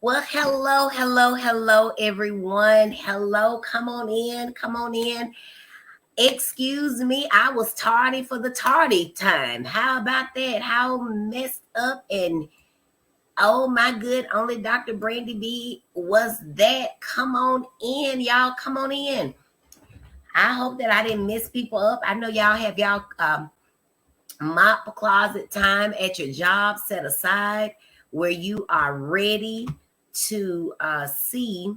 Well, hello, everyone. Hello, come on in, come on in. Excuse me, I was tardy for the tardy time. How about that? How messed up and oh my good, only Dr. Brandy B was that. Come on in, y'all. Come on in. I hope that I didn't miss people up. I know y'all have y'all mop closet time at your job set aside where you are ready to see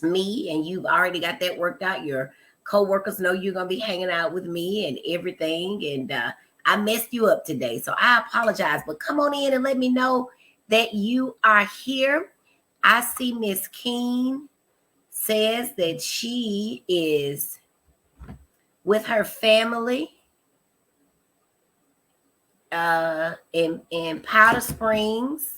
me, and you've already got that worked out. Your co-workers know you're gonna be hanging out with me and everything, and I messed you up today, so I apologize. But come on in and let me know that you are here. I see Miss Keene says that she is with her family in Powder Springs.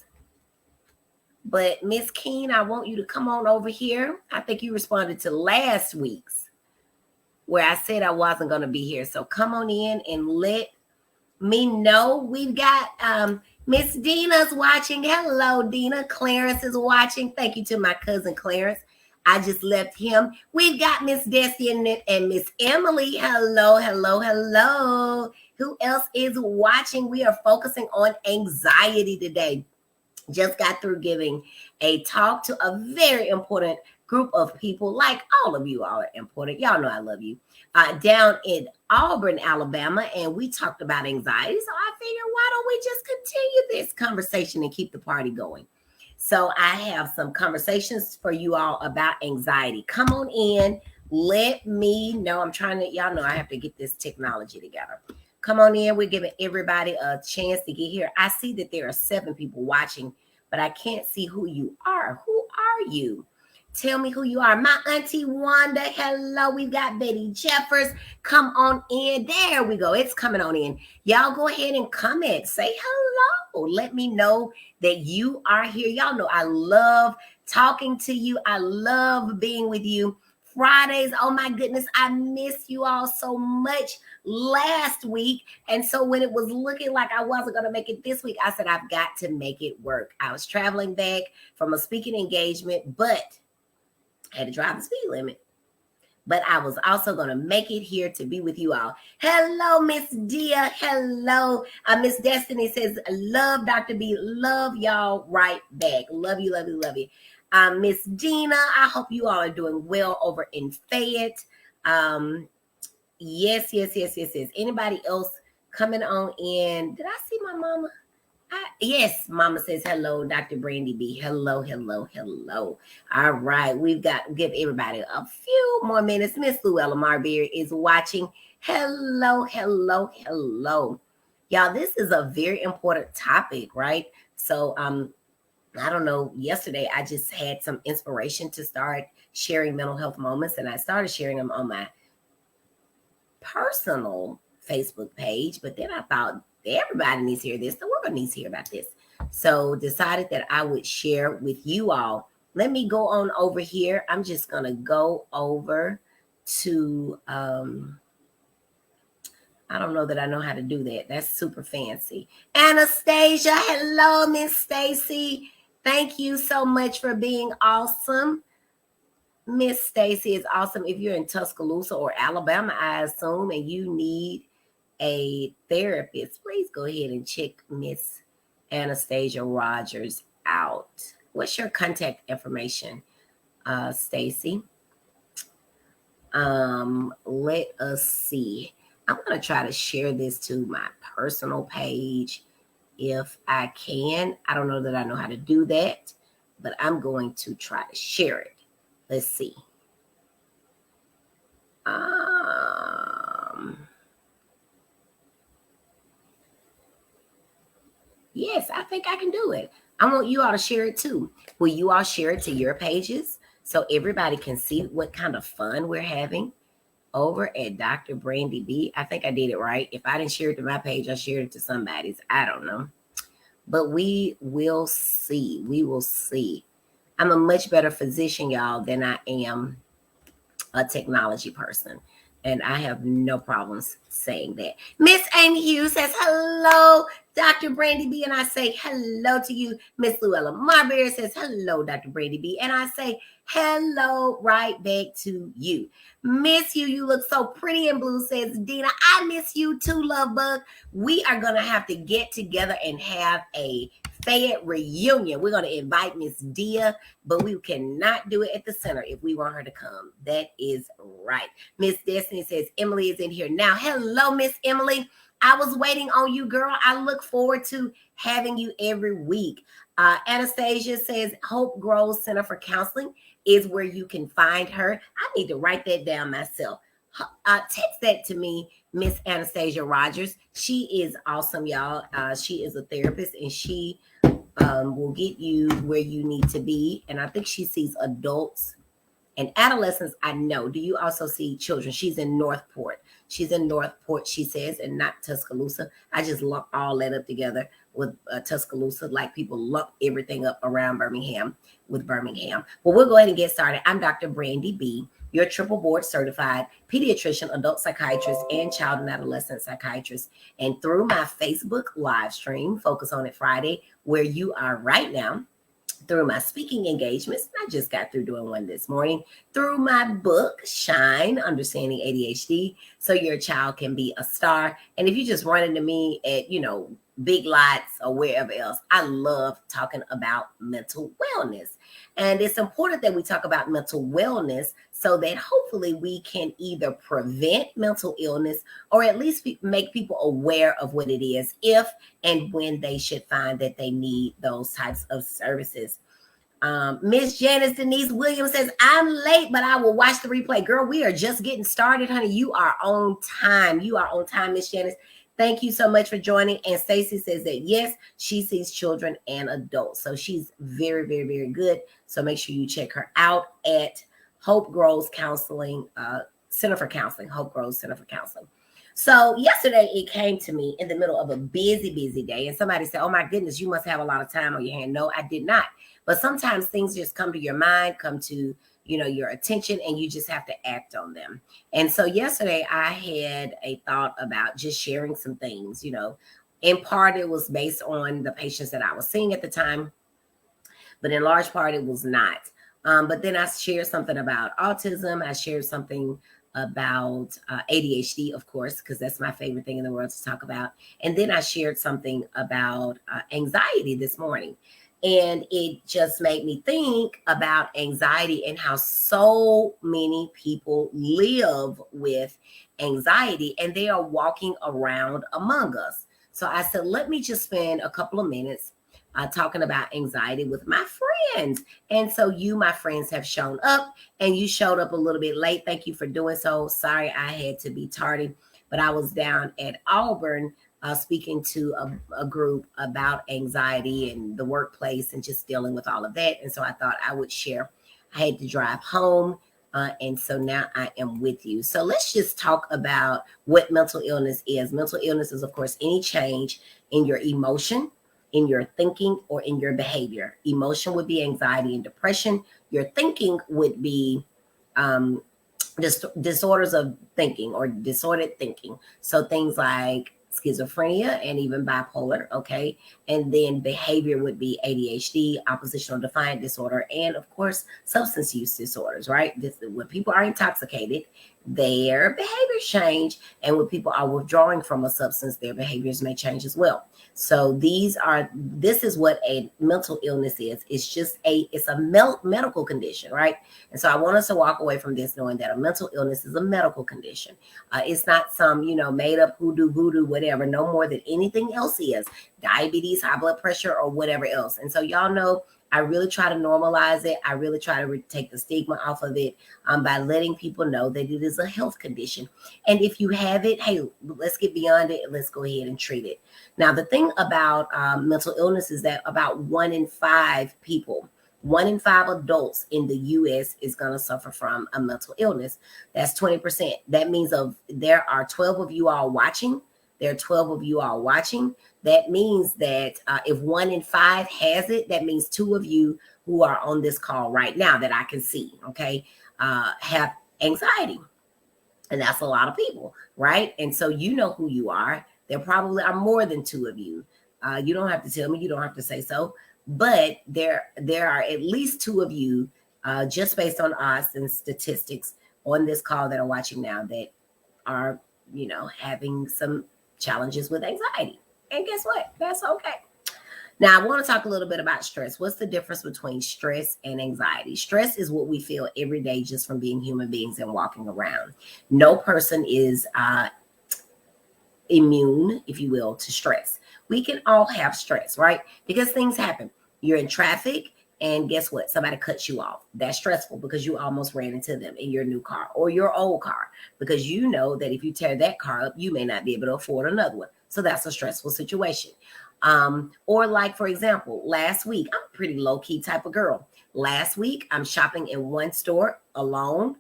But Miss Keene, I want you to come on over here. I think you responded to last week's where I said I wasn't going to be here. So come on in and let me know. We've got Miss Dina's watching. Hello, Dina. Clarence is watching. Thank you to my cousin Clarence. I just left him. We've got Miss Desi and Miss Emily. Hello. Who else is watching? We are focusing on anxiety today. Just got through giving a talk to a very important group of people, like all of you all are important. Y'all know I love you. Down in Auburn, Alabama, and we talked about anxiety. So I figured, why don't we just continue this conversation and keep the party going? So I have some conversations for you all about anxiety. Come on in. Let me know. I'm trying to, y'all know I have to get this technology together. Come on in. We're giving everybody a chance to get here. I see that there are 7 people watching, but I can't see who you are. Who are you? Tell me who you are. My auntie Wanda. Hello. We've got Betty Jeffers. Come on in. There we go. It's coming on in. Y'all go ahead and comment. Say hello. Let me know that you are here. Y'all know I love talking to you. I love being with you. Fridays, oh my goodness, I miss you all so much last week. And so when it was looking like I wasn't going to make it this week, I said, I've got to make it work. I was traveling back from a speaking engagement, but I had to drive the speed limit. But I was also going to make it here to be with you all. Hello, Miss Dia. Hello. Miss Destiny says, love Dr. B. Love y'all right back. Love you. Miss Dina, I hope you all are doing well over in Fayette. Yes. Anybody else coming on in? Did I see my mama? Yes, mama says hello, Dr. Brandy B. Hello. All right, we've got to give everybody a few more minutes. Miss Luella Marbury is watching. Hello. Y'all, this is a very important topic, right? So I don't know, yesterday I just had some inspiration to start sharing mental health moments, and I started sharing them on my personal Facebook page, but then I thought everybody needs to hear this. The world needs to hear about this. So decided that I would share with you all. Let me go on over here. I'm just going to go over to, I don't know that I know how to do that. That's super fancy. Anastasia, hello, Miss Stacy. Thank you so much for being awesome. Miss Stacy is awesome. If you're in Tuscaloosa or Alabama, I assume, and you need a therapist, please go ahead and check Miss Anastasia Rogers out. What's your contact information, Stacy? Let us see. I'm going to try to share this to my personal page if I can. I don't know that I know how to do that, but I'm going to try to share it. Let's see. Yes, I think I can do it. I want you all to share it too. Will you all share it to your pages so everybody can see what kind of fun we're having over at Dr. Brandy B? I think I did it right. If I didn't share it to my page, I shared it to somebody's. I don't know. But we will see. We will see. I'm a much better physician, y'all, than I am a technology person. And I have no problems saying that. Miss Amy Hughes says, hello, Dr. Brandy B. And I say hello to you. Miss Luella Marbury says, hello, Dr. Brandy B. And I say hello right back to you. Miss you. You look so pretty in blue, says Dina. I miss you too, love bug. We are going to have to get together and have a Fayette reunion. We're going to invite Miss Dia, but we cannot do it at the center if we want her to come. That is right. Miss Destiny says Emily is in here now. Hello, Miss Emily. I was waiting on you, girl. I look forward to having you every week. Anastasia says Hope Groves Center for Counseling is where you can find her. I need to write that down myself. Text that to me, Miss Anastasia Rogers. She is awesome, y'all. She is a therapist, and she will get you where you need to be. And I think she sees adults and adolescents. I know. Do you also see children? She's in Northport. She says, and not Tuscaloosa. I just lump all that up together with Tuscaloosa, like people lump everything up around Birmingham with Birmingham. Well, we'll go ahead and get started. I'm Dr. Brandy B., your triple board certified pediatrician, adult psychiatrist, and child and adolescent psychiatrist. And through my Facebook live stream, Focus on It Friday, where you are right now, through my speaking engagements, I just got through doing one this morning, through my book, Shine, Understanding ADHD, so your child can be a star. And if you just run into me at, Big Lots or wherever else, I love talking about mental wellness. And it's important that we talk about mental wellness so that hopefully we can either prevent mental illness or at least make people aware of what it is, if and when they should find that they need those types of services. Miss Janice Denise Williams says, I'm late, but I will watch the replay. Girl, we are just getting started, honey. You are on time. Miss Janice. Thank you so much for joining. And Stacy says that, yes, she sees children and adults. So she's very, very, very good. So make sure you check her out at Hope Groves Counseling, Center for Counseling, Hope Groves Center for Counseling. So yesterday it came to me in the middle of a busy day. And somebody said, oh my goodness, you must have a lot of time on your hand. No, I did not. But sometimes things just come to your mind, come to your attention, and you just have to act on them. And so yesterday I had a thought about just sharing some things, in part it was based on the patients that I was seeing at the time, but in large part it was not. But then I shared something about autism. I shared something about ADHD, of course, because that's my favorite thing in the world to talk about. And then I shared something about anxiety this morning. And it just made me think about anxiety and how so many people live with anxiety and they are walking around among us. So I said, let me just spend a couple of minutes talking about anxiety with my friends. And so you, my friends, have shown up, and you showed up a little bit late. Thank you for doing so. Sorry, I had to be tardy, but I was down at Auburn speaking to a group about anxiety and the workplace and just dealing with all of that. And so I thought I would share. I had to drive home. And so now I am with you. So let's just talk about what mental illness is. Mental illness is, of course, any change in your emotion, in your thinking, or in your behavior. Emotion would be anxiety and depression. Your thinking would be disorders of thinking or disordered thinking. So things like schizophrenia and even bipolar, okay? And then behavior would be ADHD, oppositional defiant disorder, and of course, substance use disorders, right? When people are intoxicated, their behaviors change. And when people are withdrawing from a substance, their behaviors may change as well. So this is what a mental illness is. It's a medical condition, right? And so I want us to walk away from this knowing that a mental illness is a medical condition. It's not some, made up hoodoo, voodoo, whatever, no more than anything else is. Diabetes, high blood pressure, or whatever else. And so y'all know, I really try to normalize it. I really try to take the stigma off of it by letting people know that it is a health condition. And if you have it, hey, let's get beyond it and let's go ahead and treat it. Now, the thing about mental illness is that about 1 in 5 people, 1 in 5 adults in the U.S. is going to suffer from a mental illness. That's 20%. That means there are 12 of you all watching. That means that if 1 in 5 has it, that means 2 of you who are on this call right now that I can see, okay, have anxiety. And that's a lot of people, right? And so you know who you are. There probably are more than two of you. You don't have to tell me, you don't have to say so, but there are at least two of you, just based on odds and statistics on this call that are watching now, that are, having some challenges with anxiety. And guess what? That's okay. Now, I want to talk a little bit about stress. What's the difference between stress and anxiety? Stress is what we feel every day just from being human beings and walking around. No person is immune, if you will, to stress. We can all have stress, right? Because things happen. You're in traffic, and guess what? Somebody cuts you off. That's stressful because you almost ran into them in your new car or your old car, because you know that if you tear that car up, you may not be able to afford another one. So that's a stressful situation. Or like, for example, last week, I'm a pretty low-key type of girl. Last week, I'm shopping in one store alone.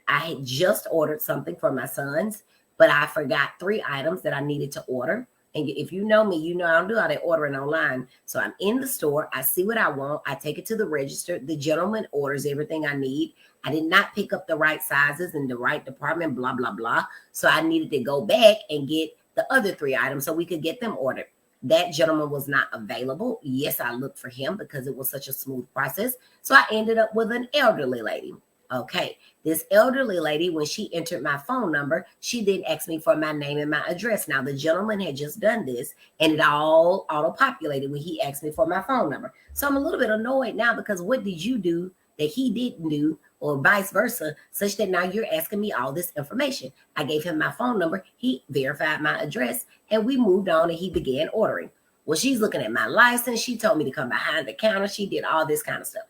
I had just ordered something for my sons, but I forgot 3 items that I needed to order. And if you know me, you know I don't do all that ordering online. So I'm in the store. I see what I want. I take it to the register. The gentleman orders everything I need. I did not pick up the right sizes in the right department, blah, blah, blah. So I needed to go back and get the other 3 items so we could get them ordered. That gentleman was not available. Yes, I looked for him because it was such a smooth process. So I ended up with an elderly lady. Okay, this elderly lady, when she entered my phone number, she did ask me for my name and my address. Now, the gentleman had just done this, and it all auto-populated when he asked me for my phone number. So I'm a little bit annoyed now, because what did you do that he didn't do, or vice versa, such that now you're asking me all this information? I gave him my phone number. He verified my address, and we moved on, and he began ordering. Well, she's looking at my license. She told me to come behind the counter. She did all this kind of stuff.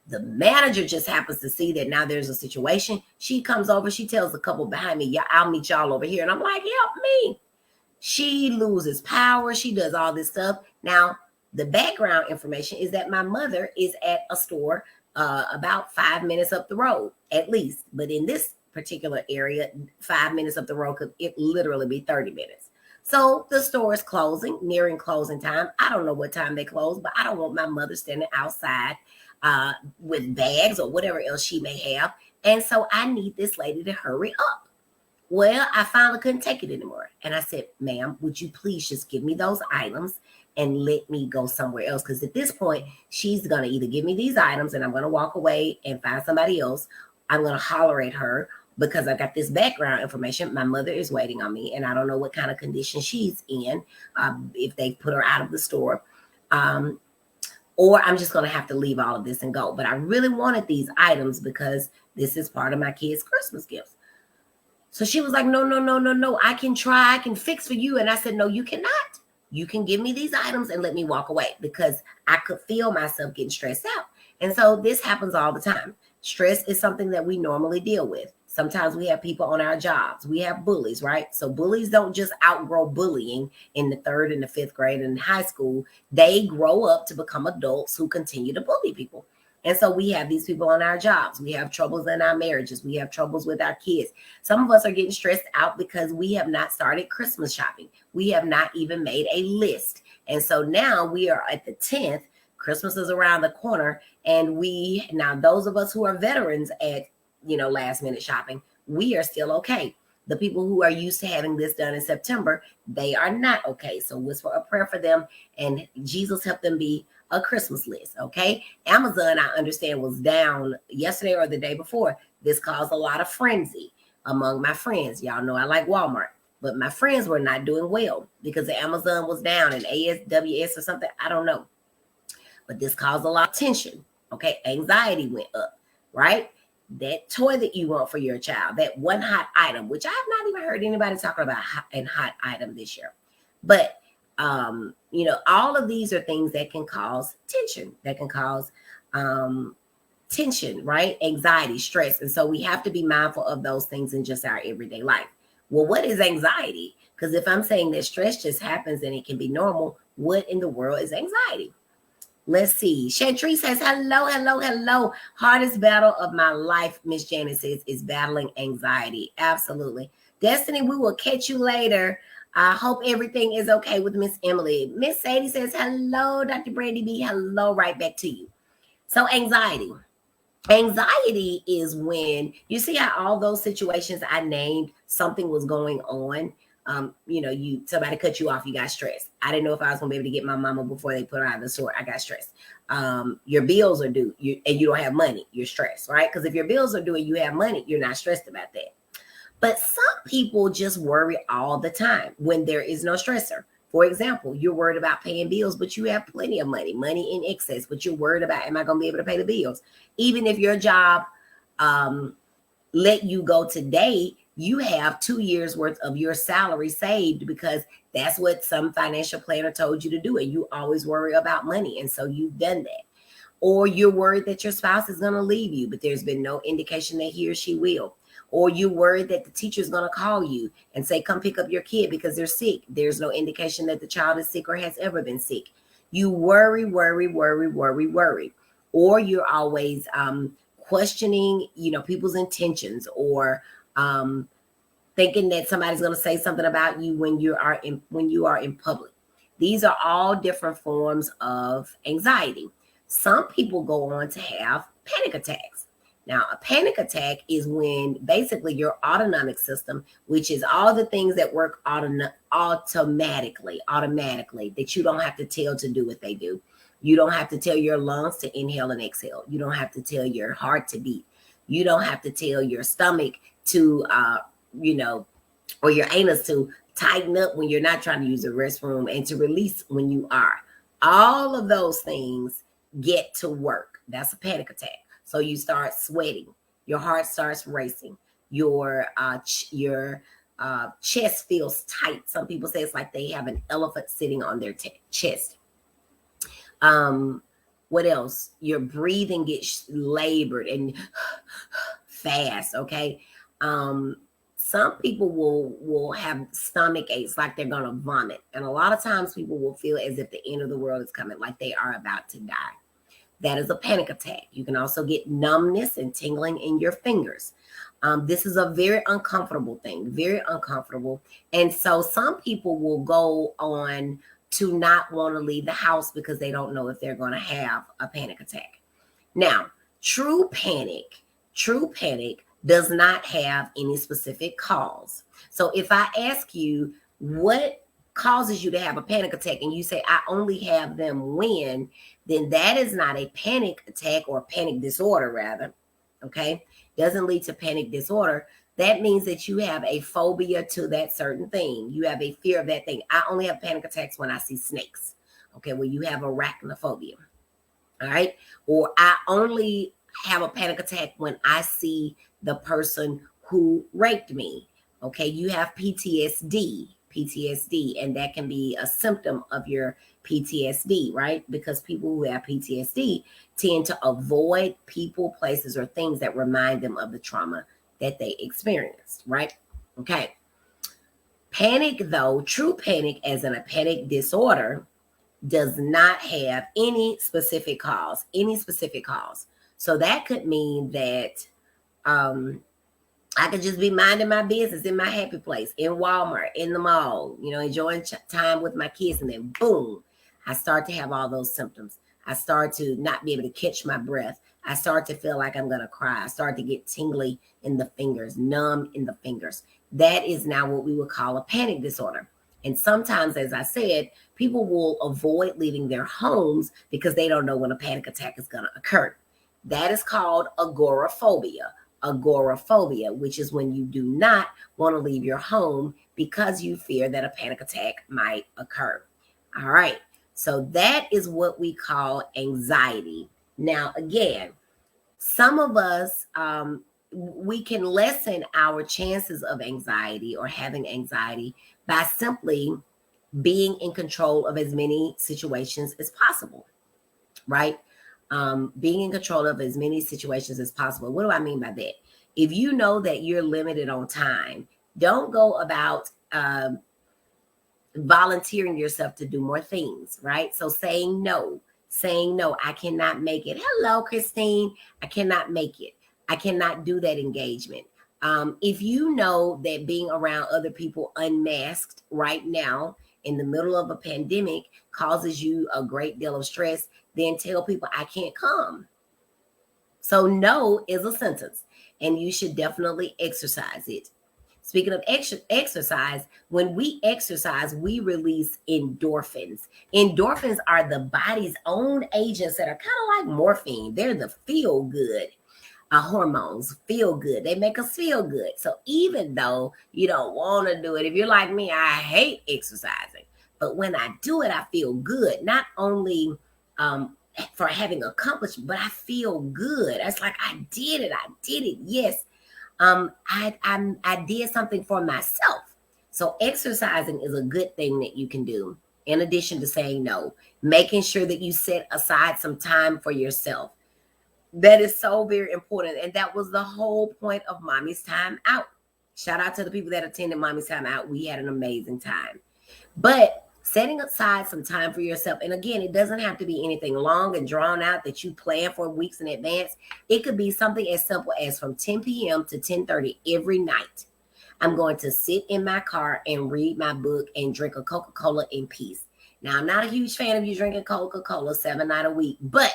The manager just happens to see that now there's a situation. She comes over. She tells the couple behind me, yeah, I'll meet y'all over here. And I'm like, help me. She loses power. She does all this stuff. Now, the background information is that my mother is at a store about 5 minutes up the road, at least. But in this particular area, 5 minutes up the road could it literally be 30 minutes. So the store is closing, nearing closing time. I don't know what time they close, but I don't want my mother standing outside with bags or whatever else she may have. And so I need this lady to hurry up. Well, I finally couldn't take it anymore. And I said, ma'am, would you please just give me those items and let me go somewhere else? Because at this point, she's going to either give me these items and I'm going to walk away and find somebody else. I'm going to holler at her because I got this background information. My mother is waiting on me, and I don't know what kind of condition she's in, if they put her out of the store. Or I'm just going to have to leave all of this and go. But I really wanted these items because this is part of my kids' Christmas gifts. So she was like, no. I can try. I can fix for you. And I said, no, you cannot. You can give me these items and let me walk away, because I could feel myself getting stressed out. And so this happens all the time. Stress is something that we normally deal with. Sometimes we have people on our jobs. We have bullies, right? So bullies don't just outgrow bullying in the 3rd and the 5th grade and high school. They grow up to become adults who continue to bully people. And so we have these people on our jobs. We have troubles in our marriages. We have troubles with our kids. Some of us are getting stressed out because we have not started Christmas shopping. We have not even made a list. And so now we are at the 10th. Christmas is around the corner. And now those of us who are veterans at last minute shopping, we are still okay. The people who are used to having this done in September, they are not okay. So whisper a prayer for them, and Jesus help them be a Christmas list. Okay. Amazon, I understand, was down yesterday or the day before. This caused a lot of frenzy among my friends. Y'all know I like Walmart, but my friends were not doing well because the Amazon was down, and ASWS or something. I don't know. But this caused a lot of tension. Okay. Anxiety went up, right? That toy that you want for your child, that one hot item, which I have not even heard anybody talking about hot item this year. But, all of these are things that can cause tension, that can cause tension, right? Anxiety, stress. And so we have to be mindful of those things in just our everyday life. Well, what is anxiety? Because if I'm saying that stress just happens and it can be normal, what in the world is anxiety? Let's see. Chantree says, hello. Hardest battle of my life, Miss Janet says, is battling anxiety. Absolutely. Destiny, we will catch you later. I hope everything is okay with Miss Emily. Miss Sadie says, hello, Dr. Brandy B. Hello, right back to you. So anxiety. Anxiety is when you see how all those situations I named, something was going on. Somebody cut you off, you got stressed. I didn't know if I was gonna be able to get my mama before they put her out of the store. I got stressed. Your bills are due, and you don't have money. You're stressed, right? Because if your bills are due and you have money, you're not stressed about that. But some people just worry all the time when there is no stressor. For example, you're worried about paying bills, but you have plenty of money in excess, but you're worried about, am I going to be able to pay the bills? Even if your job let you go today, you have 2 years worth of your salary saved because that's what some financial planner told you to do. And you always worry about money. And so you've done that. Or you're worried that your spouse is going to leave you, but there's been no indication that he or she will. Or you're worried that the teacher is going to call you and say, come pick up your kid because they're sick. There's no indication that the child is sick or has ever been sick. You worry. Or you're always questioning, people's intentions, or thinking that somebody's going to say something about you when you are in public. These are all different forms of anxiety. Some people go on to have panic attacks. Now, a panic attack is when basically your autonomic system, which is all the things that work automatically, that you don't have to tell to do what they do. You don't have to tell your lungs to inhale and exhale. You don't have to tell your heart to beat. You don't have to tell your stomach to, or your anus to tighten up when you're not trying to use the restroom and to release when you are. All of those things get to work. That's a panic attack. So you start sweating, your heart starts racing, your chest feels tight. Some people say it's like they have an elephant sitting on their chest. What else? Your breathing gets labored and fast. Okay. Some people will have stomach aches, like they're gonna vomit, and a lot of times people will feel as if the end of the world is coming, like they are about to die. That is a panic attack. You can also get numbness and tingling in your fingers. This is a very uncomfortable thing, very uncomfortable. And so some people will go on to not want to leave the house because they don't know if they're going to have a panic attack. Now, true panic does not have any specific cause. So if I ask you what causes you to have a panic attack and you say, I only have them when, then that is not a panic attack, or panic disorder rather. Okay. Doesn't lead to panic disorder. That means that you have a phobia to that certain thing. You have a fear of that thing. I only have panic attacks when I see snakes. Okay. Well, you have arachnophobia. All right. Or I only have a panic attack when I see the person who raped me. Okay. You have PTSD, and that can be a symptom of your PTSD, right? Because people who have PTSD tend to avoid people, places, or things that remind them of the trauma that they experienced, right? Okay. Panic, though, true panic, as in a panic disorder, does not have any specific cause. So that could mean that I could just be minding my business in my happy place, in Walmart, in the mall, enjoying time with my kids. And then boom, I start to have all those symptoms. I start to not be able to catch my breath. I start to feel like I'm going to cry. I start to get tingly in the fingers, numb in the fingers. That is now what we would call a panic disorder. And sometimes, as I said, people will avoid leaving their homes because they don't know when a panic attack is going to occur. That is called agoraphobia. Agoraphobia, which is when you do not want to leave your home because you fear that a panic attack might occur. All right. So that is what we call anxiety. Now, again, some of us, we can lessen our chances of anxiety or having anxiety by simply being in control of as many situations as possible, right? Being in control of as many situations as possible. What do I mean by that? If you know that you're limited on time, don't go about volunteering yourself to do more things, right? So saying no, I cannot make it. Hello, Christine. I cannot make it. I cannot do that engagement. If you know that being around other people unmasked right now in the middle of a pandemic causes you a great deal of stress, then tell people I can't come. So no is a sentence, and you should definitely exercise it. Speaking of exercise, when we exercise, we release endorphins. Endorphins are the body's own agents that are kind of like morphine. They're the feel good hormones. Feel good. They make us feel good. So even though you don't want to do it, if you're like me, I hate exercising. But when I do it, I feel good. Not only for having accomplished, but I feel good. It's like I did it. I did it. Yes. I did something for myself. So exercising is a good thing that you can do. In addition to saying no, making sure that you set aside some time for yourself. That is so very important. And that was the whole point of Mommy's Time Out. Shout out to the people that attended Mommy's Time Out. We had an amazing time. But setting aside some time for yourself, and again, it doesn't have to be anything long and drawn out that you plan for weeks in advance. It could be something as simple as from 10 p.m. to 10:30 every night. I'm going to sit in my car and read my book and drink a Coca-Cola in peace. Now, I'm not a huge fan of you drinking Coca-Cola 7 nights a week, but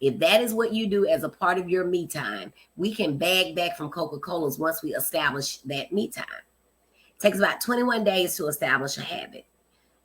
if that is what you do as a part of your me time, we can bag back from Coca-Colas once we establish that me time. It takes about 21 days to establish a habit.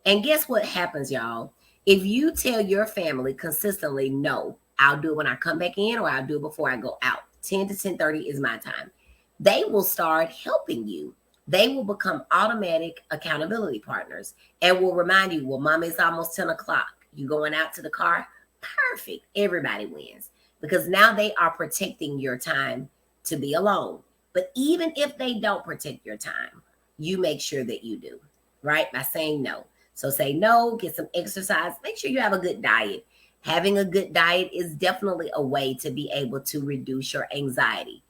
And guess what happens, y'all? If you tell your family consistently, no, I'll do it when I come back in or I'll do it before I go out. 10 to 10:30 is my time. They will start helping you. They will become automatic accountability partners and will remind you, well, Mom, it's almost 10 o'clock. You going out to the car? Perfect. Everybody wins because now they are protecting your time to be alone. But even if they don't protect your time, you make sure that you do, right? By saying no. So say no, get some exercise, make sure you have a good diet. Having a good diet is definitely a way to be able to reduce your anxiety.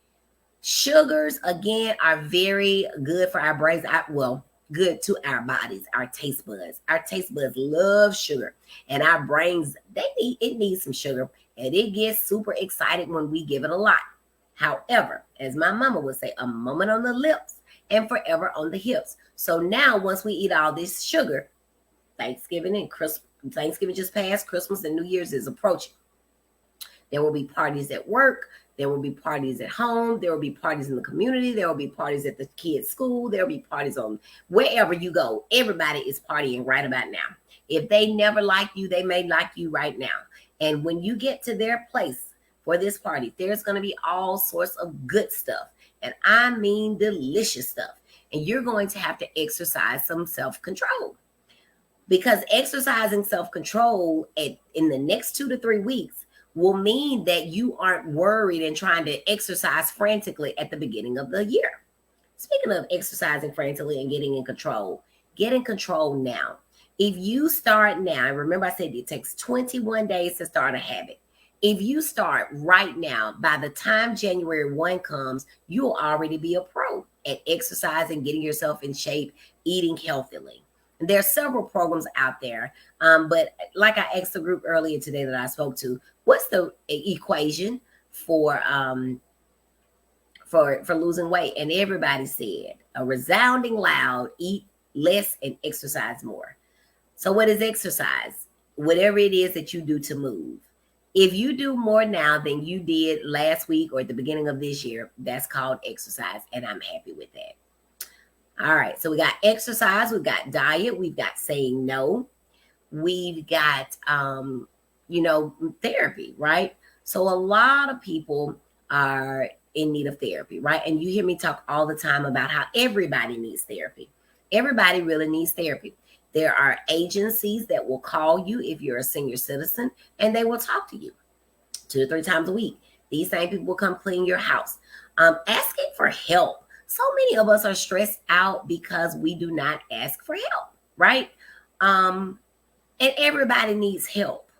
Sugars, again, are very good for our brains. Good to our bodies, our taste buds. Our taste buds love sugar, and our brains, it needs some sugar, and it gets super excited when we give it a lot. However, as my mama would say, a moment on the lips and forever on the hips. So now, once we eat all this sugar, Thanksgiving just passed, Christmas and New Year's is approaching. There will be parties at work. There will be parties at home. There will be parties in the community. There will be parties at the kids' school. There will be parties on wherever you go. Everybody is partying right about now. If they never liked you, they may like you right now. And when you get to their place for this party, there's going to be all sorts of good stuff. And I mean delicious stuff. And you're going to have to exercise some self-control. Because exercising self-control in the next 2 to 3 weeks will mean that you aren't worried and trying to exercise frantically at the beginning of the year. Speaking of exercising frantically and getting in control, get in control now. If you start now, remember I said it takes 21 days to start a habit. If you start right now, by the time January 1 comes, you'll already be a pro at exercising, getting yourself in shape, eating healthily. There are several programs out there, but like I asked the group earlier today that I spoke to, what's the equation for losing weight? And everybody said a resounding loud: eat less and exercise more. So what is exercise? Whatever it is that you do to move. If you do more now than you did last week or at the beginning of this year, that's called exercise, and I'm happy with that. All right, so we got exercise, we've got diet, we've got saying no, we've got, therapy, right? So a lot of people are in need of therapy, right? And you hear me talk all the time about how everybody needs therapy. Everybody really needs therapy. There are agencies that will call you if you're a senior citizen, and they will talk to you 2 to 3 times a week. These same people will come clean your house. Asking for help. So many of us are stressed out because we do not ask for help, right? And everybody needs help.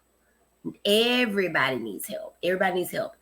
Everybody needs help. Everybody needs help.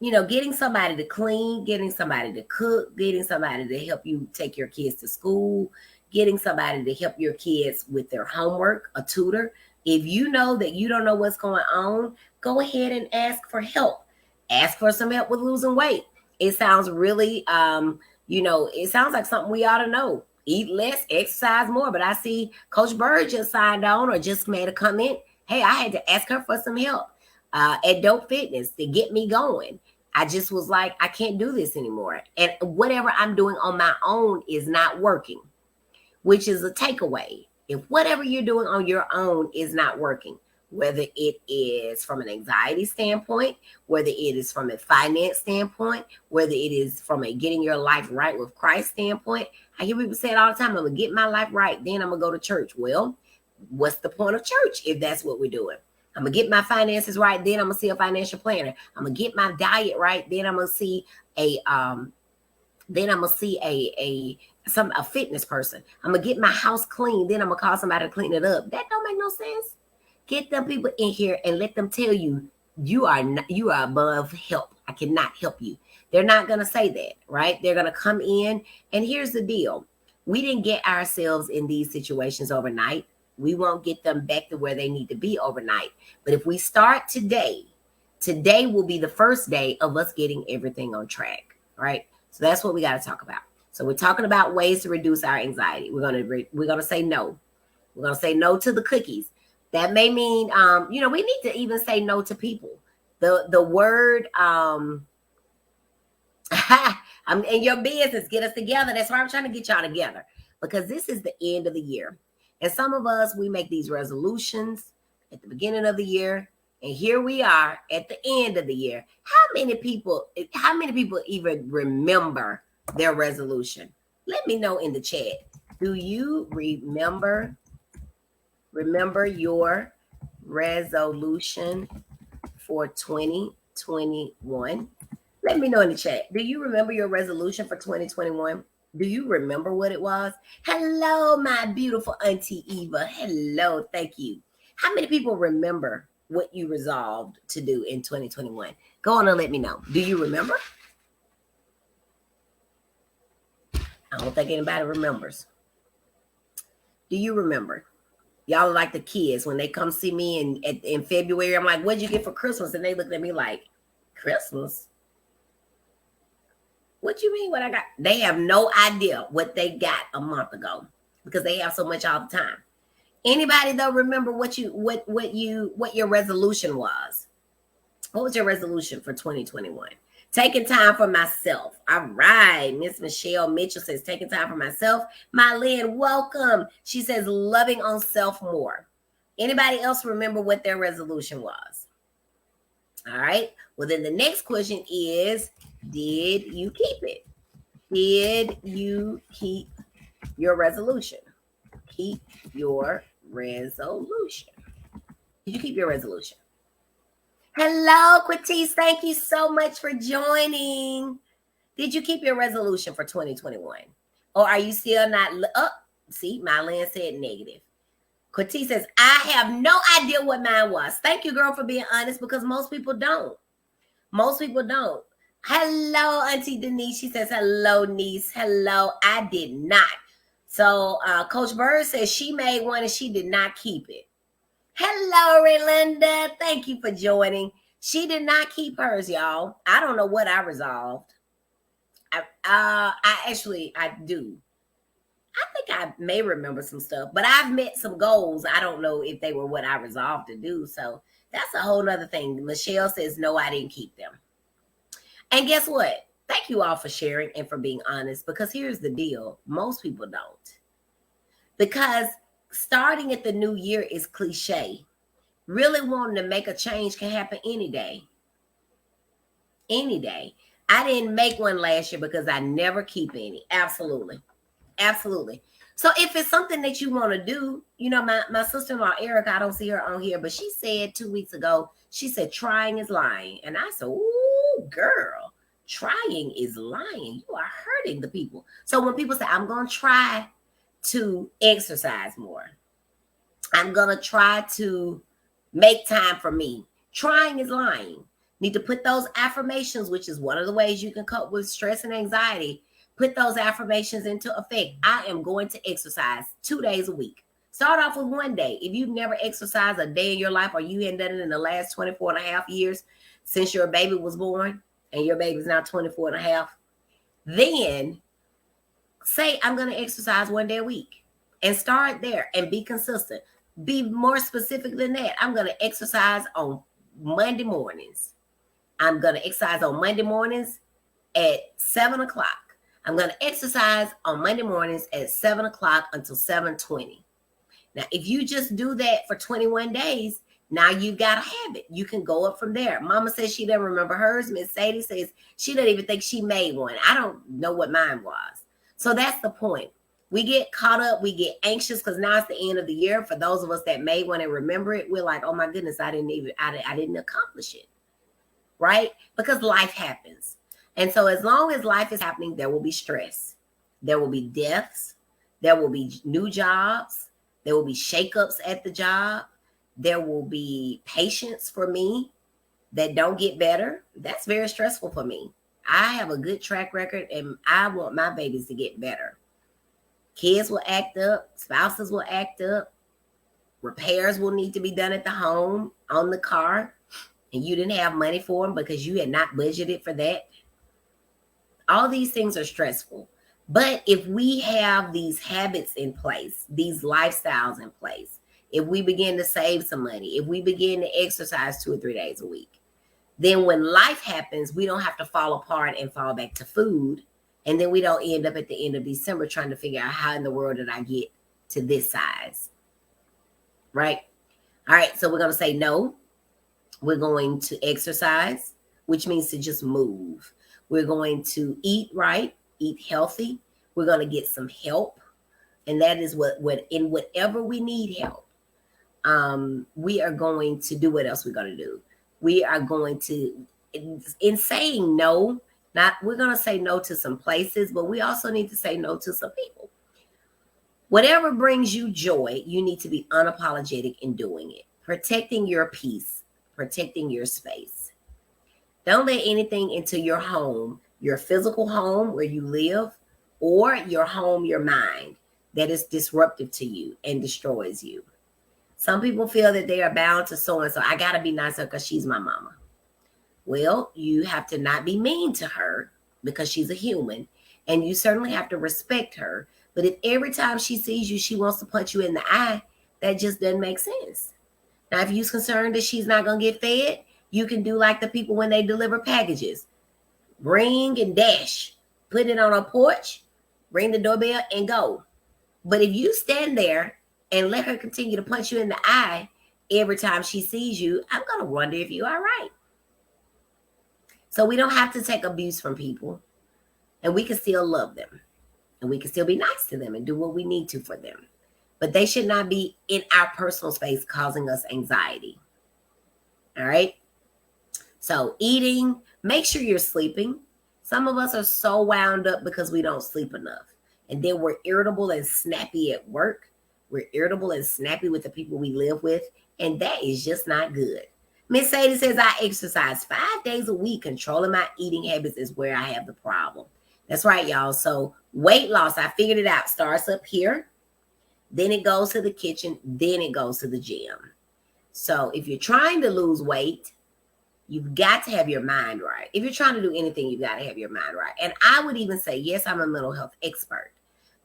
Getting somebody to clean, getting somebody to cook, getting somebody to help you take your kids to school, getting somebody to help your kids with their homework, a tutor. If you know that you don't know what's going on, go ahead and ask for help. Ask for some help with losing weight. It sounds really, it sounds like something we ought to know. Eat less, exercise more. But I see Coach Bird just signed on or just made a comment. Hey, I had to ask her for some help. at Dope Fitness to get me going. I just was like, I can't do this anymore. And whatever I'm doing on my own is not working, which is a takeaway. If whatever you're doing on your own is not working, whether it is from an anxiety standpoint, whether it is from a finance standpoint, whether it is from a getting your life right with Christ standpoint, I hear people say it all the time, I'm going to get my life right, then I'm going to go to church. Well, what's the point of church if that's what we're doing? I'm going to get my finances right, then I'm going to see a financial planner. I'm going to get my diet right, then I'm going to see a a fitness person. I'm going to get my house clean, then I'm going to call somebody to clean it up. That don't make no sense. Get them people in here and let them tell you you are above help. I cannot help you. They're not going to say that, right? They're going to come in. And here's the deal. We didn't get ourselves in these situations overnight. We won't get them back to where they need to be overnight. But if we start today will be the first day of us getting everything on track, right? So that's what we got to talk about. So we're talking about ways to reduce our anxiety. We're going to say no. We're going to say no to the cookies. That may mean, we need to even say no to people. The word, I'm in your business, get us together. That's why I'm trying to get y'all together, because this is the end of the year. And some of us, we make these resolutions at the beginning of the year. And here we are at the end of the year. How many people even remember their resolution? Let me know in the chat. Do you remember your resolution for 2021? Let me know in the chat. Do you remember your resolution for 2021? Do you remember what it was? Hello, my beautiful Auntie Eva. Hello, thank you. How many people remember what you resolved to do in 2021? Go on and let me know. Do you remember? I don't think anybody remembers. Do you remember? Y'all are like the kids when they come see me in February. I'm like, what'd you get for Christmas? And they look at me like, Christmas? What you mean what I got? They have no idea what they got a month ago because they have so much all the time. Anybody though remember what your resolution was? What was your resolution for 2021? Taking time for myself. All right. Miss Michelle Mitchell says, taking time for myself. Mylene, welcome. She says, loving on self more. Anybody else remember what their resolution was? All right. Well, then the next question is, did you keep it? Did you keep your resolution? Keep your resolution. Did you keep your resolution? Hello, Quatis. Thank you so much for joining. Did you keep your resolution for 2021? Or are you still not up? See, Mylene said negative. Quatis says, I have no idea what mine was. Thank you, girl, for being honest, because most people don't. Most people don't. Hello, Auntie Denise. She says, hello, niece. Hello. I did not. So Coach Bird says she made one and she did not keep it. Hello, Relinda. Thank you for joining. She did not keep hers, y'all. I don't know what I resolved. I do. I think I may remember some stuff, but I've met some goals. I don't know if they were what I resolved to do. So that's a whole nother thing. Michelle says, no, I didn't keep them. And guess what? Thank you all for sharing and for being honest, because here's the deal. Most people don't. Because starting at the new year is cliche. Really wanting to make a change can happen any day. Any day. I didn't make one last year because I never keep any. Absolutely. Absolutely. So if it's something that you want to do, my sister-in-law, Erica, I don't see her on here, but she said 2 weeks ago, she said, trying is lying. And I said, ooh, girl, trying is lying. You are hurting the people. So when people say, I'm going to try to exercise more, I'm going to try to make time for me, trying is lying. Need to put those affirmations, which is one of the ways you can cope with stress and anxiety. Put those affirmations into effect. I am going to exercise 2 days a week. Start off with 1 day. If you've never exercised a day in your life, or you hadn't done it in the last 24 and a half years since your baby was born, and your baby's now 24 and a half, then say, I'm going to exercise 1 day a week, and start there and be consistent. Be more specific than that. I'm going to exercise on Monday mornings. I'm going to exercise on Monday mornings at 7 o'clock. I'm going to exercise on Monday mornings at 7 o'clock until 7:20. Now, if you just do that for 21 days, now you've got a habit. You can go up from there. Mama says she doesn't remember hers. Miss Sadie says she doesn't even think she made one. I don't know what mine was. So that's the point. We get caught up. We get anxious because now it's the end of the year. For those of us that made one and remember it, we're like, oh my goodness, I didn't accomplish it. Right? Because life happens. And so as long as life is happening, there will be stress. There will be deaths. There will be new jobs. There will be shakeups at the job. There will be patients for me that don't get better. That's very stressful for me. I have a good track record and I want my babies to get better. Kids will act up. Spouses will act up. Repairs will need to be done at the home, on the car, and you didn't have money for them because you had not budgeted for that. All these things are stressful. But if we have these habits in place, these lifestyles in place, if we begin to save some money, if we begin to exercise 2 or 3 days a week, then when life happens, we don't have to fall apart and fall back to food. And then we don't end up at the end of December trying to figure out how in the world did I get to this size. Right? All right. So we're going to say no. We're going to exercise, which means to just move. We're going to eat right, eat healthy. We're going to get some help. And that is what in whatever we need help. We are going to do what else we're going to do. We are going to, in saying no, we're going to say no to some places, but we also need to say no to some people. Whatever brings you joy, you need to be unapologetic in doing it. Protecting your peace, protecting your space. Don't let anything into your home, your physical home where you live, or your home, your mind, that is disruptive to you and destroys you. Some people feel that they are bound to so-and-so. I got to be nicer because she's my mama. Well, you have to not be mean to her because she's a human. And you certainly have to respect her. But if every time she sees you, she wants to punch you in the eye, that just doesn't make sense. Now, if you're concerned that she's not going to get fed, you can do like the people when they deliver packages. Ring and dash. Put it on a porch, ring the doorbell, and go. But if you stand there and let her continue to punch you in the eye every time she sees you, I'm going to wonder if you're all right. So we don't have to take abuse from people, and we can still love them, and we can still be nice to them and do what we need to for them. But they should not be in our personal space causing us anxiety. All right? So eating, make sure you're sleeping. Some of us are so wound up because we don't sleep enough. And then we're irritable and snappy at work. We're irritable and snappy with the people we live with. And that is just not good. Miss Sadie says, I exercise 5 days a week. Controlling my eating habits is where I have the problem. That's right, y'all. So weight loss, I figured it out. Starts up here. Then it goes to the kitchen. Then it goes to the gym. So if you're trying to lose weight, you've got to have your mind right. If you're trying to do anything, you've got to have your mind right. And I would even say, yes, I'm a mental health expert.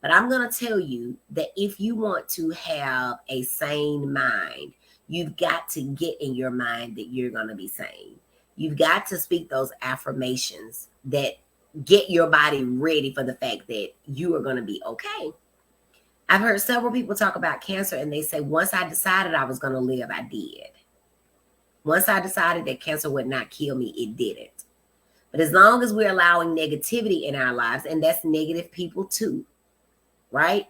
But I'm going to tell you that if you want to have a sane mind, you've got to get in your mind that you're going to be sane. You've got to speak those affirmations that get your body ready for the fact that you are going to be okay. I've heard several people talk about cancer and they say, once I decided I was going to live, I did. Once I decided that cancer would not kill me, it didn't. But as long as we're allowing negativity in our lives, and that's negative people too, right?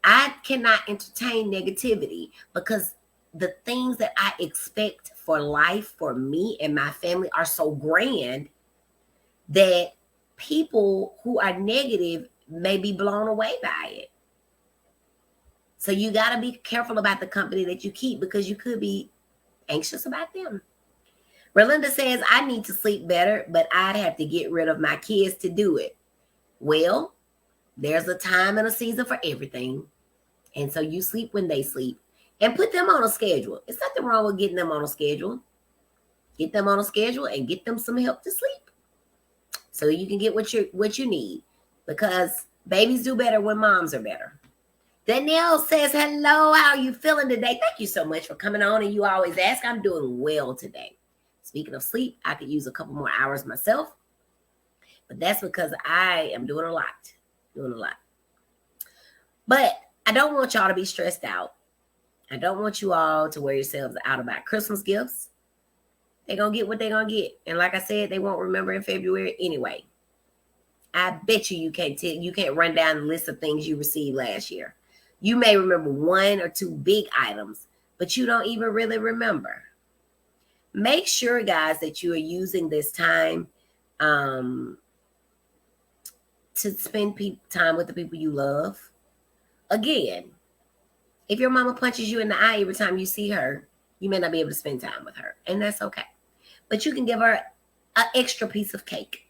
I cannot entertain negativity because the things that I expect for life, for me and my family are so grand that people who are negative may be blown away by it. So you got to be careful about the company that you keep because you could be anxious about them. Relinda says, I need to sleep better, but I'd have to get rid of my kids to do it. Well, there's a time and a season for everything. And so you sleep when they sleep and put them on a schedule. There's nothing wrong with getting them on a schedule. Get them on a schedule and get them some help to sleep so you can get what you need, because babies do better when moms are better. Danielle says, hello, how are you feeling today? Thank you so much for coming on. And you always ask. I'm doing well today. Speaking of sleep, I could use a couple more hours myself, but that's because I am doing a lot. But I don't want y'all to be stressed out. I don't want you all to wear yourselves out about Christmas gifts. They're going to get what they're going to get. And like I said, they won't remember in February anyway. I bet you can't run down the list of things you received last year. You may remember one or two big items, but you don't even really remember. Make sure, guys, that you are using this time to spend time with the people you love. Again, if your mama punches you in the eye every time you see her, you may not be able to spend time with her, and that's okay. But you can give her an extra piece of cake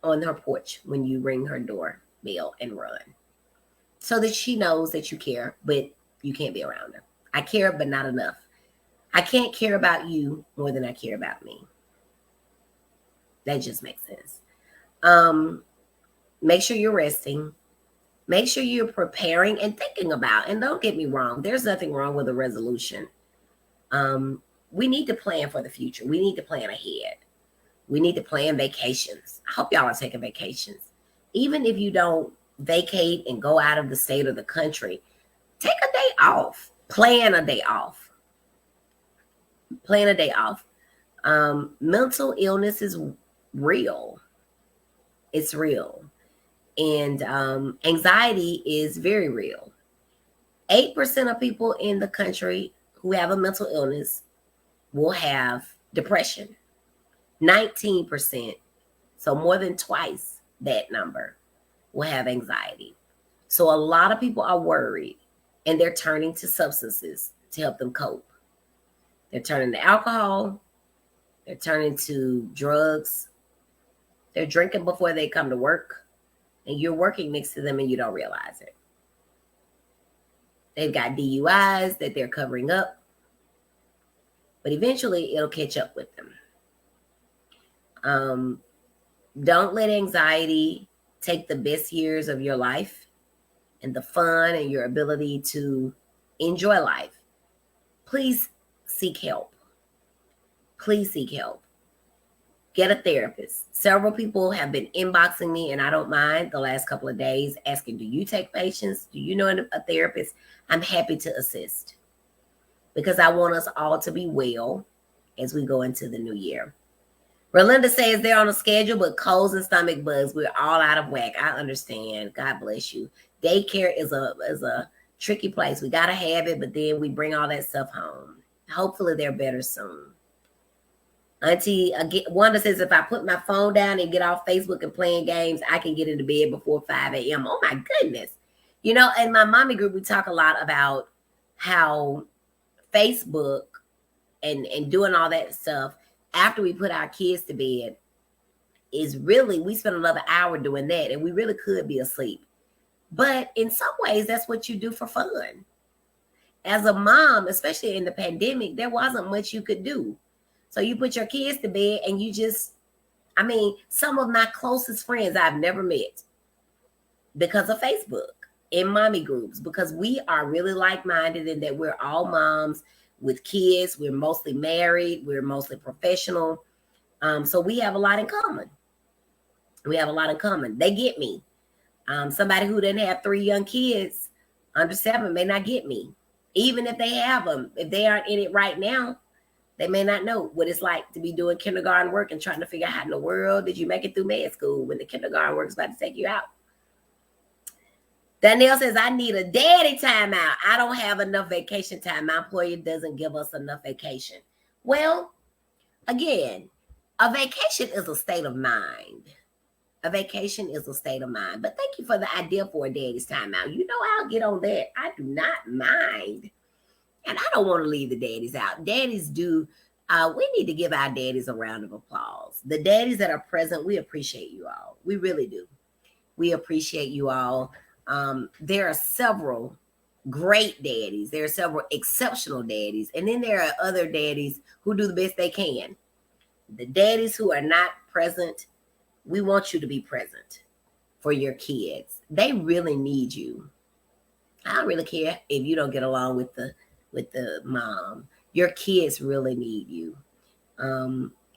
on her porch when you ring her doorbell and run, so that she knows that you care, but you can't be around her. I care, but not enough. I can't care about you more than I care about me. That just makes sense. Make sure you're resting. Make sure you're preparing and thinking about, and don't get me wrong, there's nothing wrong with a resolution. We need to plan for the future. We need to plan ahead. We need to plan vacations. I hope y'all are taking vacations. Even if you don't vacate and go out of the state or the country, take a day off. Plan a day off. Mental illness is real. It's real. And anxiety is very real. 8% of people in the country who have a mental illness will have depression. 19%, so more than twice that number, will have anxiety. So a lot of people are worried, and they're turning to substances to help them cope. They're turning to alcohol. They're turning to drugs. They're drinking before they come to work, and you're working next to them and you don't realize it. They've got DUIs that they're covering up, but eventually it'll catch up with them. Don't let anxiety take the best years of your life and the fun and your ability to enjoy life. Please seek help. Get a therapist. Several people have been inboxing me, and I don't mind, the last couple of days, asking, do you take patients? Do you know a therapist? I'm happy to assist, because I want us all to be well as we go into the new year. Relinda says they're on a schedule, but colds and stomach bugs, we're all out of whack. I understand. God bless you. Daycare is a tricky place. We got to have it, but then we bring all that stuff home. Hopefully they're better soon. Auntie Wanda says, if I put my phone down and get off Facebook and playing games, I can get into bed before 5 a.m. Oh my goodness. You know, in my mommy group, we talk a lot about how Facebook and doing all that stuff after we put our kids to bed is really, we spend another hour doing that, and we really could be asleep. But in some ways, that's what you do for fun. As a mom, especially in the pandemic, there wasn't much you could do. So you put your kids to bed and you just, some of my closest friends I've never met because of Facebook in mommy groups, because we are really like-minded in that we're all moms with kids. We're mostly married. We're mostly professional. So we have a lot in common. They get me. Somebody who didn't have 3 young kids under 7 may not get me. Even if they have them, if they aren't in it right now, they may not know what it's like to be doing kindergarten work and trying to figure out how in the world did you make it through med school when the kindergarten work is about to take you out. Danielle says, I need a daddy timeout. I don't have enough vacation time. My employer doesn't give us enough vacation. Well, again, a vacation is a state of mind. But thank you for the idea for a daddy's timeout. You know, I'll get on that. I do not mind. And I don't want to leave the daddies out. Daddies do. We need to give our daddies a round of applause. The daddies that are present, we appreciate you all. We really do. We appreciate you all. There are several great daddies. There are several exceptional daddies. And then there are other daddies who do the best they can. The daddies who are not present, we want you to be present for your kids. They really need you. I don't really care if you don't get along with the mom. Your kids really need you.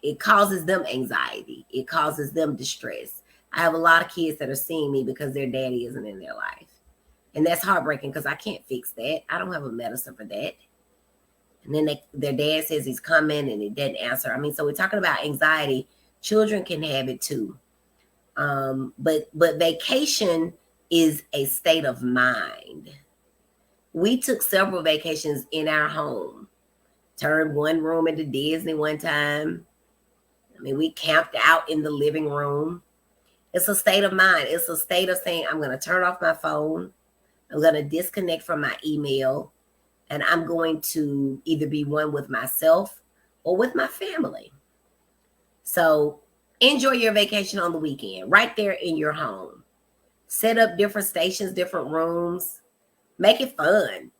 It causes them anxiety. It causes them distress. I have a lot of kids that are seeing me because their daddy isn't in their life. And that's heartbreaking because I can't fix that. I don't have a medicine for that. And then their dad says he's coming and he doesn't answer. I mean, so we're talking about anxiety. Children can have it too. But vacation is a state of mind. We took several vacations in our home. Turned one room into Disney one time. I mean, we camped out in the living room. It's a state of mind. It's a state of saying, I'm going to turn off my phone. I'm going to disconnect from my email. And I'm going to either be one with myself or with my family. So enjoy your vacation on the weekend, right there in your home. Set up different stations, different rooms. Make it fun.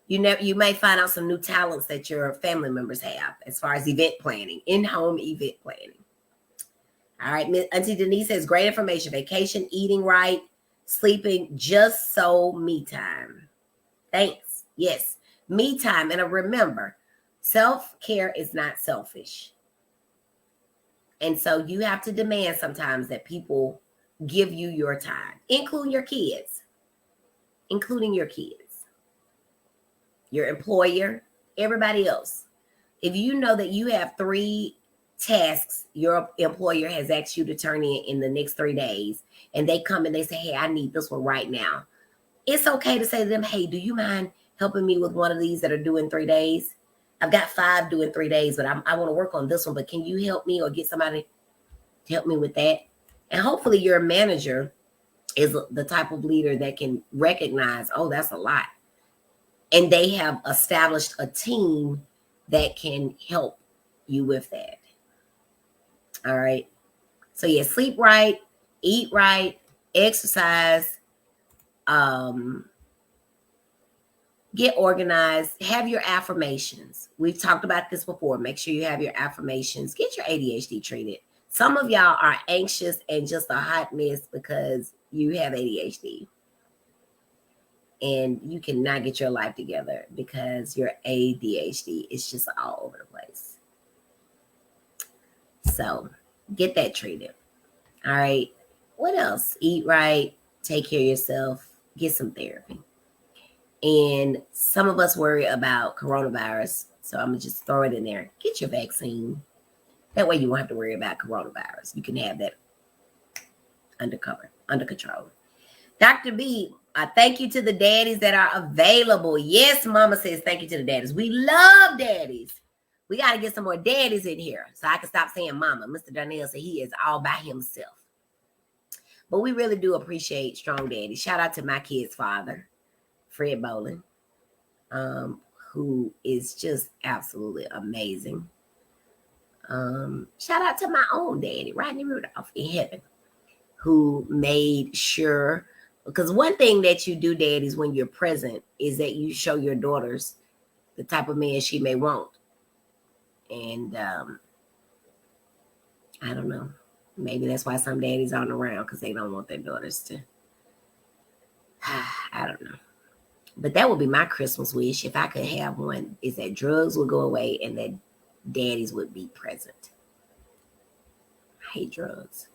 You may find out some new talents that your family members have as far as event planning, in-home event planning. All right, Auntie Denise says, great information. Vacation, eating right, sleeping, just so me time. Thanks. Yes, me time. And remember, self-care is not selfish. And so you have to demand sometimes that people give you your time, including your kids, your employer, everybody else. If you know that you have 3 tasks your employer has asked you to turn in the next 3 days, and they come and they say, hey, I need this one right now. It's okay to say to them, hey, do you mind helping me with one of these that are due in 3 days? I've got 5 due in 3 days, but I want to work on this one, but can you help me or get somebody to help me with that? And hopefully your manager is the type of leader that can recognize, oh, that's a lot. And they have established a team that can help you with that. All right. So yeah, sleep right, eat right, exercise, get organized, have your affirmations. We've talked about this before. Make sure you have your affirmations. Get your ADHD treated. Some of y'all are anxious and just a hot mess because you have ADHD. And you cannot get your life together because your ADHD is just all over the place. So get that treated. All right. What else? Eat right. Take care of yourself. Get some therapy. And some of us worry about coronavirus. So I'm going to just throw it in there. Get your vaccine. That way you won't have to worry about coronavirus. You can have that under control. Dr. B, thank you to the daddies that are available. Yes, Mama says thank you to the daddies. We love daddies. We got to get some more daddies in here so I can stop saying mama. Mr. Darnell said he is all by himself. But we really do appreciate strong daddies. Shout out to my kid's father, Fred Bolin, who is just absolutely amazing. Shout out to my own daddy, Rodney Rudolph in heaven, who made sure, because one thing that you do, daddies, when you're present is that you show your daughters the type of man she may want. And I don't know. Maybe that's why some daddies aren't around, because they don't want their daughters to. I don't know. But that would be my Christmas wish, if I could have one, is that drugs would go away and that daddies would be present. I hate drugs.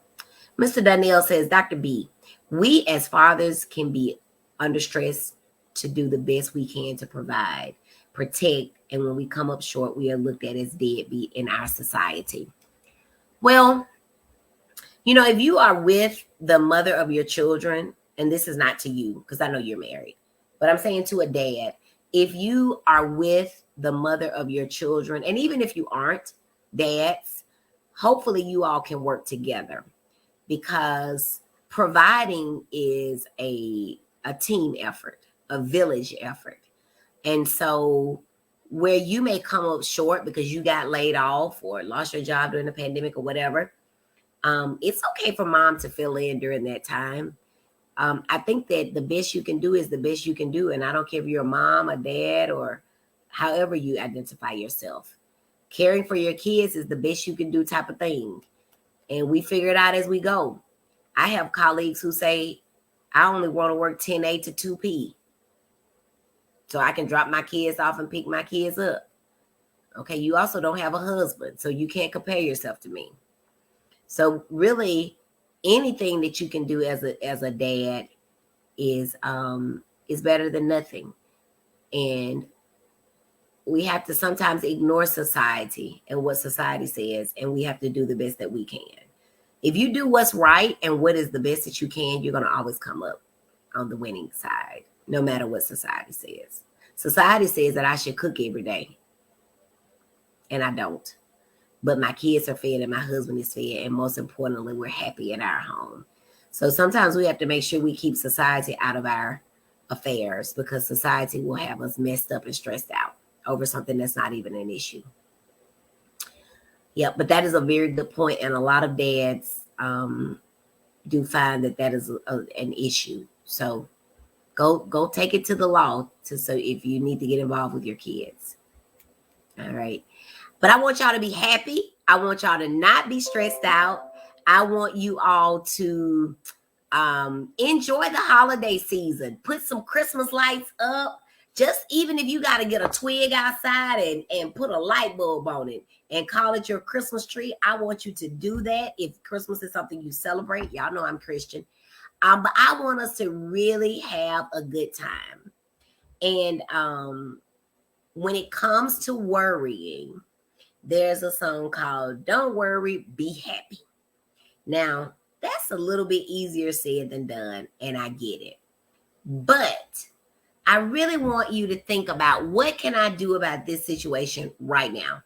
Mr. Danielle says, Dr. B, we as fathers can be under stress to do the best we can to provide, protect, and when we come up short, we are looked at as deadbeat in our society. Well, if you are with the mother of your children, and this is not to you, because I know you're married, but I'm saying to a dad, if you are with the mother of your children, and even if you aren't dads, hopefully you all can work together, because providing is a team effort, a village effort. And so where you may come up short because you got laid off or lost your job during the pandemic or whatever, it's okay for mom to fill in during that time. I think that the best you can do is the best you can do. And I don't care if you're a mom, a dad, or however you identify yourself. Caring for your kids is the best you can do type of thing. And we figure it out as we go. I have colleagues who say, I only want to work 10A to 2P. So I can drop my kids off and pick my kids up. Okay, you also don't have a husband, so you can't compare yourself to me. So really, anything that you can do as a dad is better than nothing. And we have to sometimes ignore society and what society says, and we have to do the best that we can. If you do what's right and what is the best that you can, you're going to always come up on the winning side, no matter what society says. Society says that I should cook every day, and I don't. But my kids are fed and my husband is fed, and most importantly, we're happy in our home. So sometimes we have to make sure we keep society out of our affairs, because society will have us messed up and stressed out over something that's not even an issue. Yeah, but that is a very good point, and a lot of dads do find that is an issue. So go take it to the law so if you need to get involved with your kids. All right. But I want y'all to be happy. I want y'all to not be stressed out. I want you all to enjoy the holiday season. Put some Christmas lights up. Just even if you got to get a twig outside and put a light bulb on it and call it your Christmas tree, I want you to do that. If Christmas is something you celebrate, y'all know I'm Christian. But I want us to really have a good time. And when it comes to worrying, there's a song called Don't Worry, Be Happy. Now, that's a little bit easier said than done, and I get it. But I really want you to think about, what can I do about this situation right now?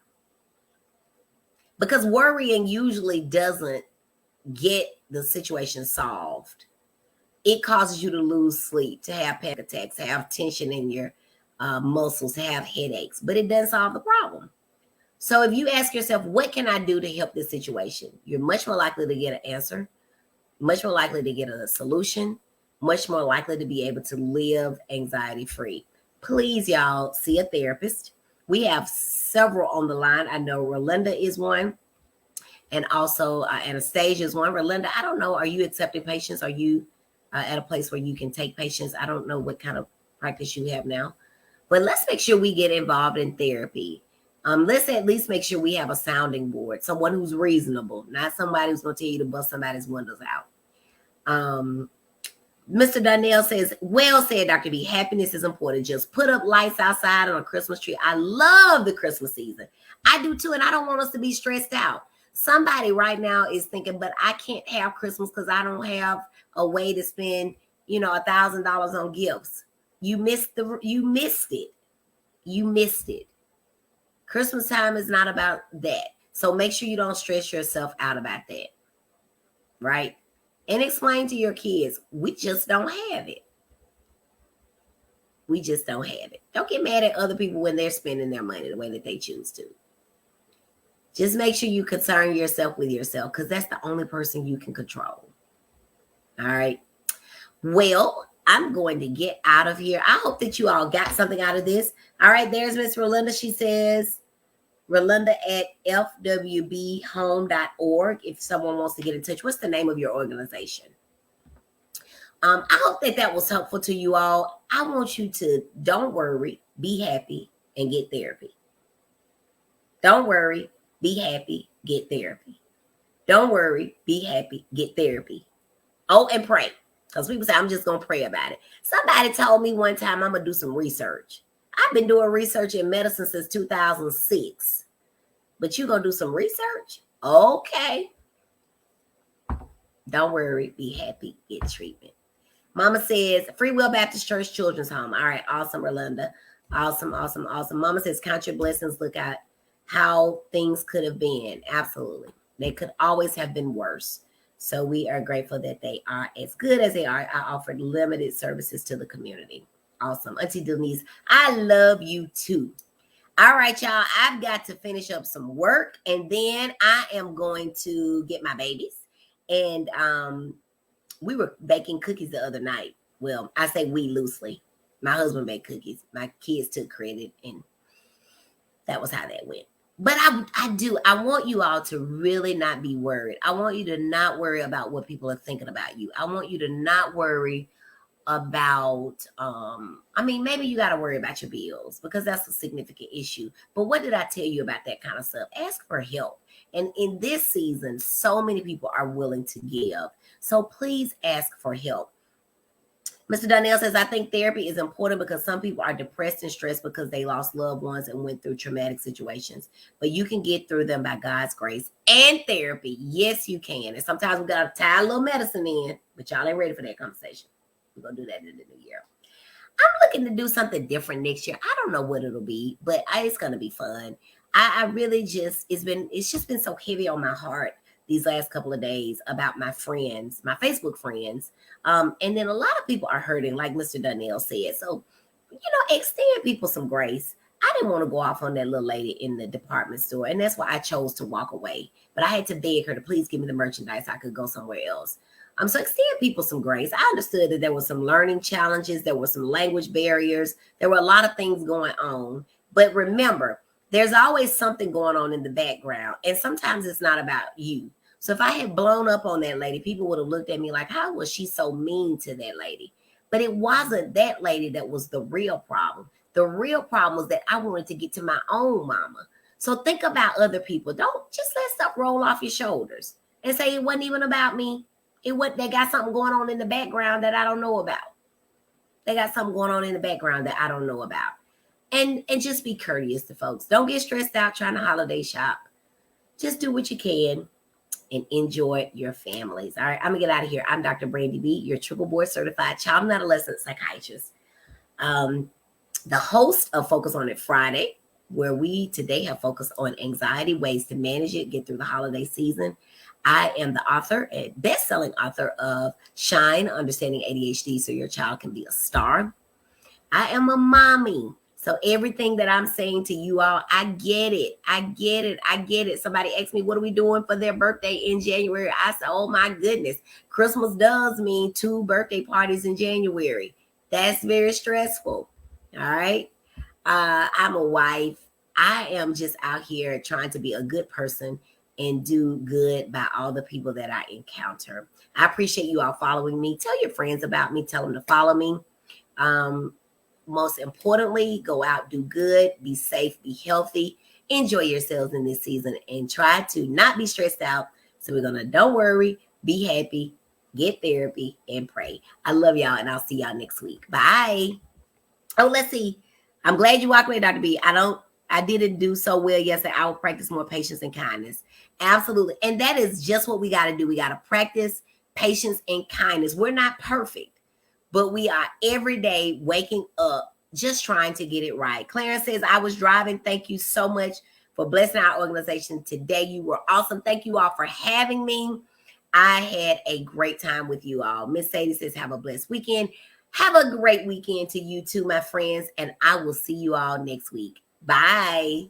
Because worrying usually doesn't get the situation solved. It causes you to lose sleep, to have panic attacks, to have tension in your muscles, to have headaches, but it doesn't solve the problem. So if you ask yourself, what can I do to help this situation? You're much more likely to get an answer, much more likely to get a solution, much more likely to be able to live anxiety-free. Please, y'all, see a therapist. We have several on the line. I know Rolinda is one, and also Anastasia is one. Rolinda, I don't know, are you accepting patients? Are you at a place where you can take patients? I don't know what kind of practice you have now, but let's make sure we get involved in therapy. Let's at least make sure we have a sounding board, someone who's reasonable, not somebody who's going to tell you to bust somebody's windows out. Mr. Donnell says, well said, Dr. B, happiness is important. Just put up lights outside on a Christmas tree. I love the Christmas season. I do too, and I don't want us to be stressed out. Somebody right now is thinking, but I can't have Christmas because I don't have a way to spend, $1,000 on gifts. You missed it. You missed it. Christmas time is not about that. So make sure you don't stress yourself out about that. Right? And explain to your kids, we just don't have it. We just don't have it. Don't get mad at other people when they're spending their money the way that they choose to. Just make sure you concern yourself with yourself, because that's the only person you can control. All right. Well, I'm going to get out of here. I hope that you all got something out of this. All right, there's Miss Rolinda. She says, Rolinda at fwbhome.org. If someone wants to get in touch, what's the name of your organization? I hope that was helpful to you all. I want you to don't worry, be happy, and get therapy. Don't worry, be happy, get therapy. Don't worry, be happy, get therapy. Oh, and pray. Because people say, I'm just going to pray about it. Somebody told me one time I'm going to do some research. I've been doing research in medicine since 2006. But you going to do some research? Okay. Don't worry. Be happy. Get treatment. Mama says, Free Will Baptist Church Children's Home. All right. Awesome, Rolinda. Awesome, awesome, awesome. Mama says, count your blessings. Look at how things could have been. Absolutely. They could always have been worse. So we are grateful that they are as good as they are. I offered limited services to the community. Awesome. Auntie Denise, I love you too. All right, y'all. I've got to finish up some work, and then I am going to get my babies. And we were baking cookies the other night. Well, I say we loosely. My husband baked cookies. My kids took credit, and that was how that went. But I want you all to really not be worried. I want you to not worry about what people are thinking about you. I want you to not worry about maybe you got to worry about your bills because that's a significant issue. But what did I tell you about that kind of stuff? Ask for help. And in this season, so many people are willing to give. So please ask for help. Mr. Donnell says, I think therapy is important because some people are depressed and stressed because they lost loved ones and went through traumatic situations. But you can get through them by God's grace and therapy. Yes, you can. And sometimes we got to tie a little medicine in, but y'all ain't ready for that conversation. We're going to do that in the new year. I'm looking to do something different next year. I don't know what it'll be, but it's going to be fun. I really just, it's just been so heavy on my heart these last couple of days about my friends, my Facebook friends. And then a lot of people are hurting, like Mr. Donnell said. So, extend people some grace. I didn't want to go off on that little lady in the department store. And that's why I chose to walk away. But I had to beg her to please give me the merchandise so I could go somewhere else. So extend people some grace. I understood that there were some learning challenges. There were some language barriers. There were a lot of things going on. But remember, there's always something going on in the background. And sometimes it's not about you. So if I had blown up on that lady, people would have looked at me like, how was she so mean to that lady? But it wasn't that lady that was the real problem. The real problem was that I wanted to get to my own mama. So think about other people. Don't just let stuff roll off your shoulders and say it wasn't even about me. They got something going on in the background that I don't know about. They got something going on in the background that I don't know about. And just be courteous to folks. Don't get stressed out trying to holiday shop. Just do what you can and enjoy your families. All right, I'm gonna get out of here. I'm Dr. Brandy B, your triple board certified child and adolescent psychiatrist, the host of Focus on It Friday, where we today have focused on anxiety, ways to manage it, get through the holiday season. I am the author and best-selling author of Shine, Understanding ADHD So Your Child Can Be a Star. I am a mommy. So everything that I'm saying to you all, I get it. I get it. I get it. Somebody asked me, what are we doing for their birthday in January? I said, oh my goodness. Christmas does mean 2 birthday parties in January. That's very stressful. All right. I'm a wife. I am just out here trying to be a good person and do good by all the people that I encounter. I appreciate you all following me. Tell your friends about me. Tell them to follow me. Most importantly, go out, do good, be safe, be healthy, enjoy yourselves in this season, and try to not be stressed out. So don't worry, be happy, get therapy, and pray. I love y'all, and I'll see y'all next week. Bye. Oh, let's see. I'm glad you walked away, Dr. B. I didn't do so well yesterday. I will practice more patience and kindness. Absolutely. And that is just what we got to do. We got to practice patience and kindness. We're not perfect, but we are every day waking up, just trying to get it right. Clarence says, I was driving. Thank you so much for blessing our organization today. You were awesome. Thank you all for having me. I had a great time with you all. Miss Sadie says, have a blessed weekend. Have a great weekend to you too, my friends. And I will see you all next week. Bye.